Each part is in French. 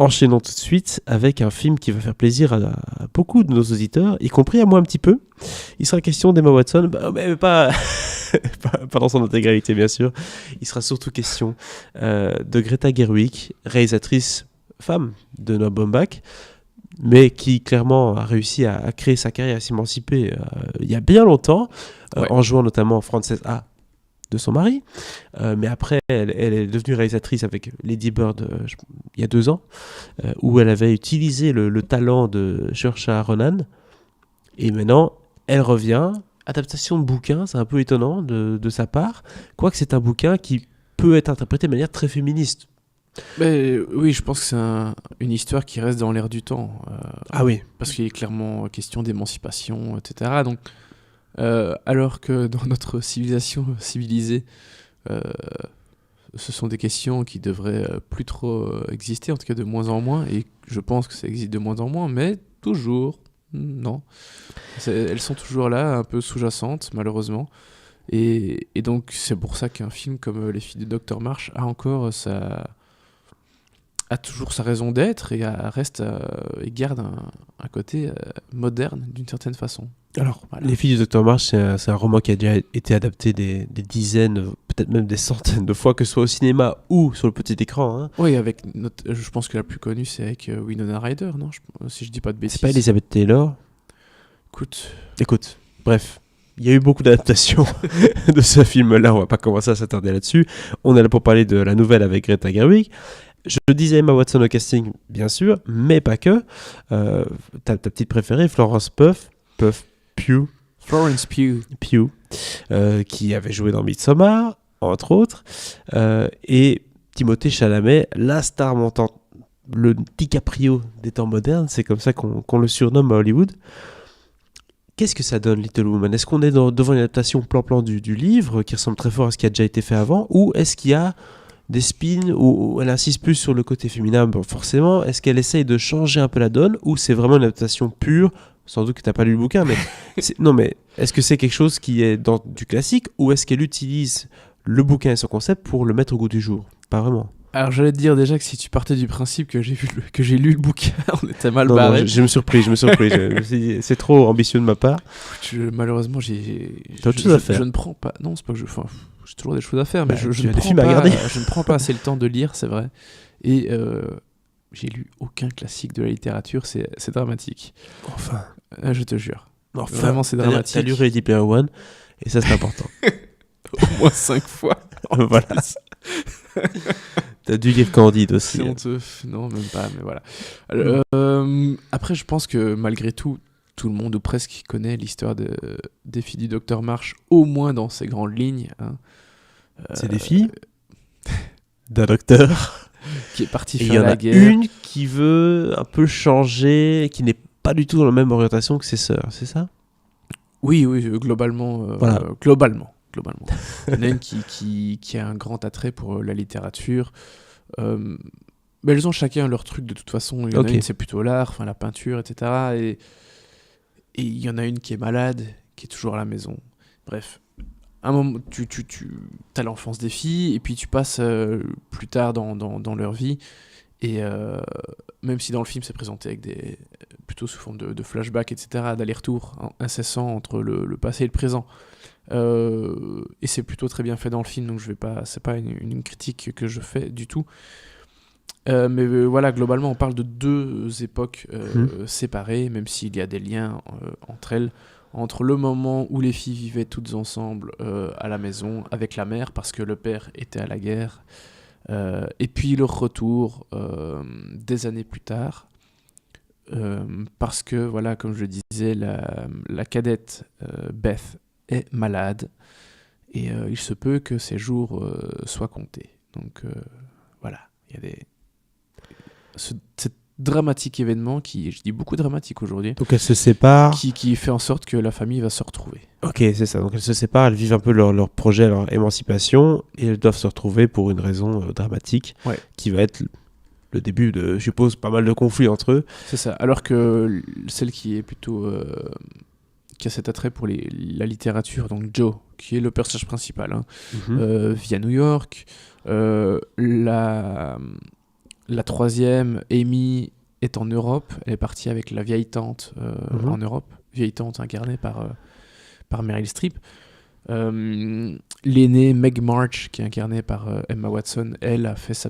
enchaînons tout de suite avec un film qui va faire plaisir à beaucoup de nos auditeurs, y compris à moi un petit peu. Il sera question d'Emma Watson, mais pas, pas dans son intégralité bien sûr. Il sera surtout question de Greta Gerwig, réalisatrice femme de Noah Baumbach, mais qui clairement a réussi à créer sa carrière, à s'émanciper il y a bien longtemps, en jouant notamment Frances A. de son mari, mais après elle est devenue réalisatrice avec Lady Bird il y a 2 ans, où elle avait utilisé le talent de Saoirse Ronan, et maintenant elle revient, adaptation de bouquin, c'est un peu étonnant de sa part, quoique c'est un bouquin qui peut être interprété de manière très féministe. Mais, oui, je pense que c'est une histoire qui reste dans l'air du temps, Ah oui, parce qu'il est clairement question d'émancipation, etc. Donc alors que dans notre civilisation civilisée, ce sont des questions qui devraient plus trop exister, en tout cas de moins en moins, et je pense que ça existe de moins en moins, mais toujours, non. Elles sont toujours là, un peu sous-jacentes, malheureusement. Et donc c'est pour ça qu'un film comme Les filles de Dr. Marsh a toujours sa raison d'être et et garde un côté moderne d'une certaine façon. alors, Voilà. Les filles du Dr. Marsh, c'est un roman qui a déjà été adapté des dizaines, peut-être même des centaines de fois, que ce soit au cinéma ou sur le petit écran. Hein. Oui, je pense que la plus connue, c'est avec Winona Ryder, non si je dis pas de bêtises. C'est pas Elizabeth Taylor. Écoute, Bref, il y a eu beaucoup d'adaptations de ce film-là, on va pas commencer à s'attarder là-dessus. On est là pour parler de la nouvelle avec Greta Gerwig. Je disais Emma Watson au casting, bien sûr, mais pas que. Ta petite préférée, Florence Pugh, qui avait joué dans Midsommar, entre autres, et Timothée Chalamet, la star montante, le DiCaprio des temps modernes, c'est comme ça qu'on le surnomme à Hollywood. Qu'est-ce que ça donne, Little Woman ? Est-ce qu'on est devant une adaptation plan-plan du livre, qui ressemble très fort à ce qui a déjà été fait avant, ou est-ce qu'il y a des spins où elle insiste plus sur le côté féminin ? Bon, forcément, est-ce qu'elle essaye de changer un peu la donne, ou c'est vraiment une adaptation pure ? Sans doute que tu n'as pas lu le bouquin, mais non, mais est-ce que c'est quelque chose qui est dans du classique, ou est-ce qu'elle utilise le bouquin et son concept pour le mettre au goût du jour ? Pas vraiment. alors j'allais te dire déjà que si tu partais du principe que j'ai lu le bouquin, on était mal barré. Non, je me suis surpris. Je me suis dit, c'est trop ambitieux de ma part. Malheureusement, T'as autre chose à faire. Je ne prends pas. Non, c'est pas que j'ai toujours des choses à faire, mais je ne prends pas assez le temps de lire, c'est vrai. Et j'ai lu aucun classique de la littérature, c'est dramatique. Enfin. Je te jure. Enfin. Vraiment, c'est dramatique. T'as lu Ready Player One, et ça, c'est important. Au moins 5 fois. Voilà. T'as dû lire Candide aussi. C'est honteux. Non, même pas, mais voilà. Alors, après, je pense que malgré tout le monde ou presque connaît l'histoire des filles du Dr. Marsh, au moins dans ses grandes lignes. Hein. C'est des filles d'un docteur qui est parti et faire la guerre. Il y en a une qui veut un peu changer, qui n'est pas du tout dans la même orientation que ses sœurs, c'est ça ? Oui, globalement. Voilà. Globalement. Il y en a une qui a un grand attrait pour la littérature. Mais elles ont chacun leur truc de toute façon. Il y en a une, c'est plutôt l'art, la peinture, etc. Et il y en a une qui est malade, qui est toujours à la maison. Bref, à un moment, tu as l'enfance des filles, et puis tu passes plus tard dans leur vie. Et même si dans le film c'est présenté avec plutôt sous forme de flashback, etc., d'aller-retour incessant entre le passé et le présent. Et c'est plutôt très bien fait dans le film, donc c'est pas une critique que je fais du tout. Mais voilà, globalement, on parle de 2 époques séparées, même s'il y a des liens entre elles, entre le moment où les filles vivaient toutes ensemble à la maison avec la mère, parce que le père était à la guerre, et puis leur retour des années plus tard, parce que, voilà, comme je disais, la cadette Beth est malade, et il se peut que ses jours soient comptés. Donc voilà, il y a cet dramatique événement je dis beaucoup dramatique aujourd'hui. Donc elles se séparent. Qui fait en sorte que la famille va se retrouver. Ok, c'est ça. Donc elles se séparent, elles vivent un peu leur projet, leur émancipation, et elles doivent se retrouver pour une raison dramatique, qui va être le début de, je suppose, pas mal de conflits entre eux. C'est ça. Alors que celle qui est plutôt qui a cet attrait pour la littérature, donc Joe, qui est le personnage principal, vit à New York. La troisième, Amy, est en Europe. Elle est partie avec la vieille tante en Europe. Vieille tante incarnée par Meryl Streep. L'aînée, Meg March, qui est incarnée par Emma Watson, elle a fait sa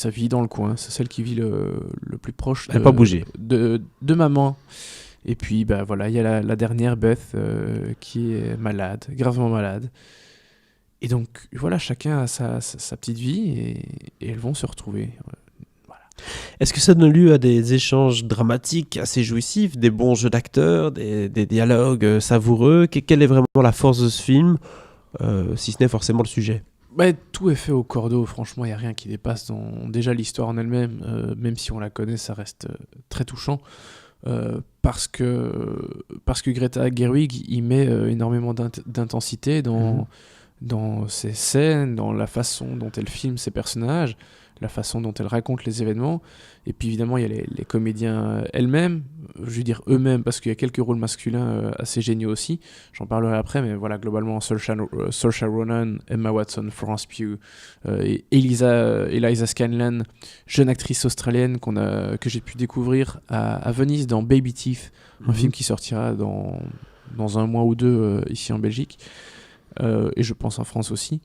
vie dans le coin. C'est celle qui vit le plus proche Elle n'a pas bougé. De maman. Et puis, bah, voilà, il y a la dernière, Beth, qui est malade, gravement malade. Et donc, voilà, chacun a sa petite vie et elles vont se retrouver. Voilà. Est-ce que ça donne lieu à des échanges dramatiques assez jouissifs, des bons jeux d'acteurs, des dialogues savoureux? Quelle est vraiment la force de ce film, si ce n'est forcément le sujet? Bah, tout est fait au cordeau, franchement, il n'y a rien qui dépasse. Déjà, l'histoire en elle-même, même si on la connaît, ça reste très touchant. Parce que Greta Gerwig il met énormément d'intensité dans ses scènes, dans la façon dont elle filme ses personnages, la façon dont elle raconte les événements. Et puis évidemment il y a les comédiens elles-mêmes, je veux dire eux-mêmes, parce qu'il y a quelques rôles masculins assez géniaux aussi, j'en parlerai après, mais voilà, globalement Saoirse Ronan, Emma Watson, Florence Pugh et Eliza Scanlon, jeune actrice australienne que j'ai pu découvrir à Venise dans Baby Teeth, un film qui sortira dans un mois ou deux ici en Belgique, et je pense en France aussi.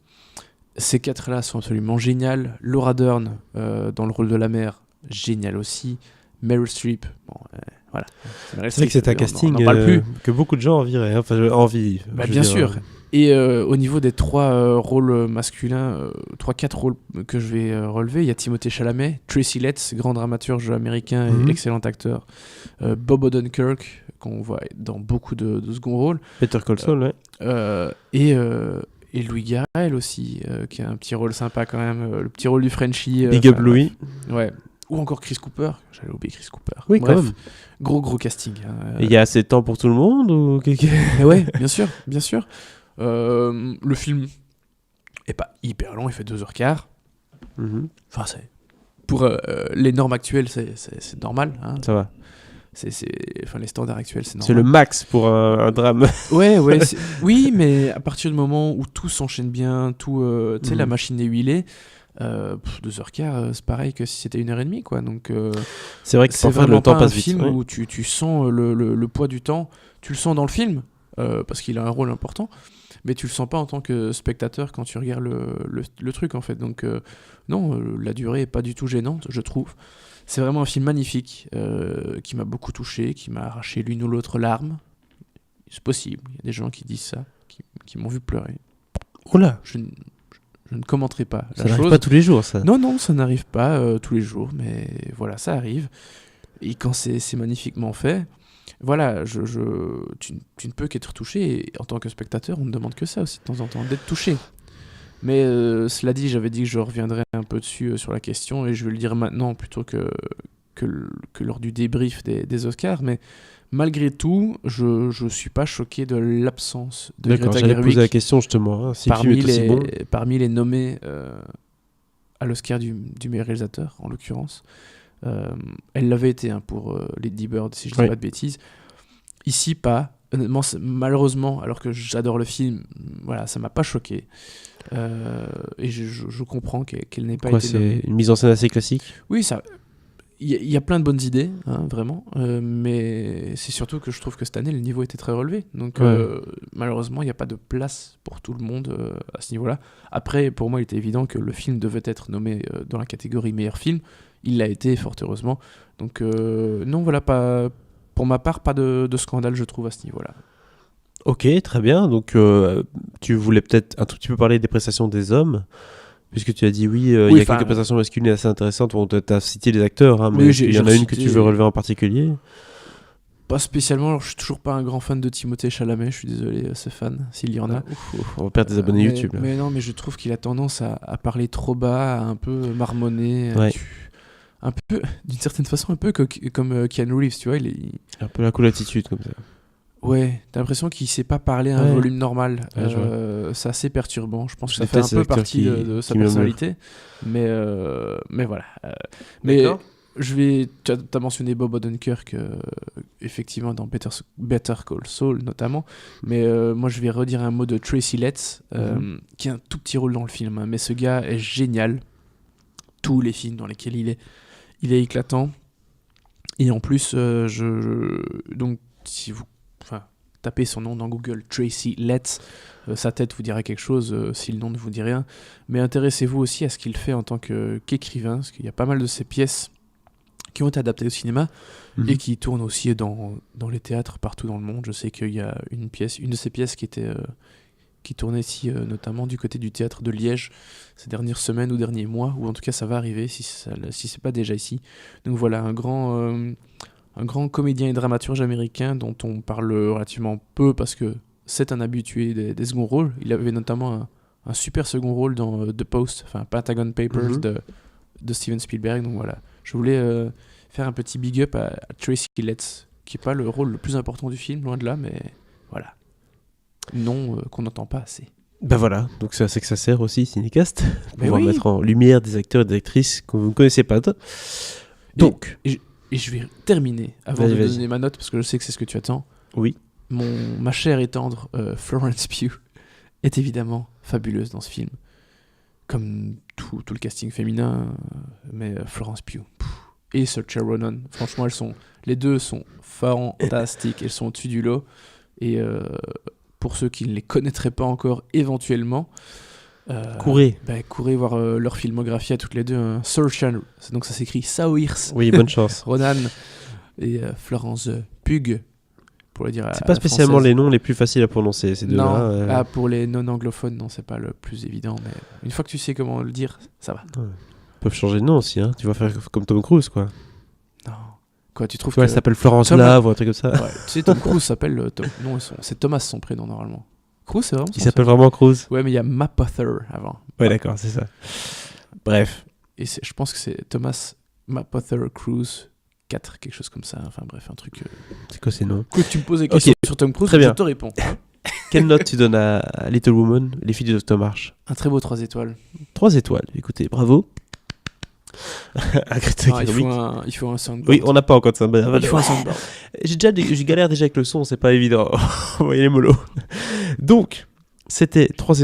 Ces quatre-là sont absolument géniales. Laura Dern dans le rôle de la mère, génial aussi. Meryl Streep, bon, voilà. C'est vrai que c'est un casting que beaucoup de gens envieraient. Bien sûr. Et au niveau des trois rôles masculins, 3-4 rôles que je vais relever, il y a Timothée Chalamet, Tracy Letts, grand dramaturge américain et excellent acteur, Bob Odenkirk, qu'on voit dans beaucoup de second rôles. Better Call Saul, ouais. Et Louis Garrel aussi, qui a un petit rôle sympa quand même, le petit rôle du Frenchie. Big Up Louis. Ouais. Ou encore Chris Cooper, j'allais oublier Chris Cooper. Oui, bref, quand même. Gros casting. Et il y a assez de temps pour tout le monde ou... Ouais, bien sûr. Le film est pas hyper long, il fait 2h15. Enfin, pour les normes actuelles, c'est normal. Hein. Ça va. Enfin, les standards actuels, c'est normal. C'est le max pour un drame. Ouais, oui, mais à partir du moment où tout s'enchaîne bien, tu sais, la machine est huilée, 2h15, c'est pareil que si c'était 1h30, quoi. Donc, c'est vrai que c'est parfois vraiment le temps pas passe un vite. film Ouais. où tu sens le poids du temps. Tu le sens dans le film, parce qu'il a un rôle important, mais tu le sens pas en tant que spectateur quand tu regardes le truc, en fait. Donc, non, la durée est pas du tout gênante, je trouve. C'est vraiment un film magnifique qui m'a beaucoup touché, qui m'a arraché l'une ou l'autre larme. C'est possible, il y a des gens qui disent ça, qui m'ont vu pleurer. Oula, je ne commenterai pas la chose. Ça n'arrive pas tous les jours, ça. Non, ça n'arrive pas tous les jours, mais voilà, ça arrive. Et quand c'est magnifiquement fait, voilà, tu ne peux qu'être touché. Et en tant que spectateur, on ne demande que ça aussi de temps en temps, d'être touché. Mais cela dit, j'avais dit que je reviendrais un peu dessus sur la question, et je vais le dire maintenant plutôt que lors du débrief des Oscars. Mais malgré tout, je ne suis pas choqué de l'absence de Greta Gerwig. J'allais poser la question justement, si le film est aussi bon. Parmi les nommés à l'Oscar du meilleur réalisateur, en l'occurrence. Elle l'avait été pour Lady Bird, si je ne dis pas de bêtises. Ici, pas. Honnêtement, malheureusement, alors que j'adore le film, voilà, ça m'a pas choqué. Et je comprends qu'elle n'ait pas été nommée. C'est une mise en scène assez classique. Oui, il y a plein de bonnes idées, hein, vraiment. Mais c'est surtout que je trouve que cette année, le niveau était très relevé. Donc, malheureusement, il n'y a pas de place pour tout le monde à ce niveau-là. Après, pour moi, il était évident que le film devait être nommé dans la catégorie meilleur film. Il l'a été, fort heureusement. Donc, non, voilà, pour ma part, pas de scandale, je trouve, à ce niveau-là. Ok, très bien. Donc, tu voulais peut-être un tout petit peu parler des prestations des hommes, puisque tu as dit il y a quelques prestations masculines assez intéressantes. Bon, tu as cité les acteurs, hein, mais il y en a une que tu veux relever en particulier? Pas spécialement. Alors, je suis toujours pas un grand fan de Timothée Chalamet. Je suis désolé, c'est fan, s'il y en a. On va perdre des abonnés YouTube. Là. Mais non, mais je trouve qu'il a tendance à parler trop bas, à un peu marmonner. Un peu, d'une certaine façon, un peu comme Keanu Reeves, tu vois. Un peu la cool attitude, comme ça. Ouais, t'as l'impression qu'il sait pas parler à un volume normal. C'est assez perturbant. Je pense que ça fait un peu partie de sa personnalité. Mais voilà. Mais tu as mentionné Bob Odenkirk, effectivement, dans Better Call Saul, notamment. Mais moi, je vais redire un mot de Tracy Letts, qui a un tout petit rôle dans le film. Hein, mais ce gars est génial. Tous les films dans lesquels il est Il est éclatant. Et en plus, donc, si vous tapez son nom dans Google, Tracy Letts, sa tête vous dira quelque chose si le nom ne vous dit rien. Mais intéressez-vous aussi à ce qu'il fait en tant qu'écrivain, parce qu'il y a pas mal de ses pièces qui ont été adaptées au cinéma et qui tournent aussi dans les théâtres partout dans le monde. Je sais qu'il y a une de ces pièces qui tournait ici, notamment du côté du théâtre de Liège, ces dernières semaines ou derniers mois, ou en tout cas ça va arriver si c'est pas déjà ici. Donc voilà, un grand comédien et dramaturge américain dont on parle relativement peu parce que c'est un habitué des seconds rôles. Il avait notamment un super second rôle dans The Post, Pentagon Papers de Steven Spielberg. Donc voilà, je voulais faire un petit big up à Tracy Letts, qui n'est pas le rôle le plus important du film, loin de là, mais voilà. Non, qu'on n'entend pas assez. Ben voilà, donc c'est à ça que ça sert aussi, Cinécast, pour pouvoir mettre en lumière des acteurs et des actrices que vous ne connaissez pas. Donc... Et je vais terminer avant de donner ma note, parce que je sais que c'est ce que tu attends. Oui. Ma chère et tendre Florence Pugh est évidemment fabuleuse dans ce film. Comme tout le casting féminin, mais Florence Pugh. Et Saoirse Ronan, franchement, les deux sont fantastiques. Elles sont au-dessus du lot. Et pour ceux qui ne les connaîtraient pas encore, éventuellement... courez voir leur filmographie à toutes les deux. Saoirse, donc ça s'écrit Saoirse. Oui, bonne chance. Ronan et Florence Pugh, pour le dire. C'est pas spécialement les noms les plus faciles à prononcer, ces deux-là. Non, pour les non-anglophones, non, c'est pas le plus évident. Mais une fois que tu sais comment le dire, ça va. Ouais. Ils peuvent changer de nom aussi, hein. Tu vas faire comme Tom Cruise, quoi. Non. Quoi, tu trouves que... elle s'appelle Florence Lave ou un truc comme ça. Ouais, tu sais, Tom Cruise s'appelle... Non, c'est Thomas son prénom, normalement. Cruise, c'est vraiment il s'appelle vraiment Cruise. Ouais, mais il y a Mapother avant. Ouais, d'accord, c'est ça. Bref. Et je pense que c'est Thomas Mapother Cruise 4, quelque chose comme ça. Enfin bref, un truc... C'est quoi ces noms ? Que tu me poses des questions sur Tom Cruise, je te réponds. Quelle note tu donnes à Little Woman, les filles de Dr. March ? Un très beau 3 étoiles. 3 étoiles, écoutez, bravo. Il faut un soundboard. Oui, on n'a pas encore de soundboard. Il faut un soundboard. Je galère déjà avec le son, c'est pas évident. Vous voyez les mollos. Donc, c'était 3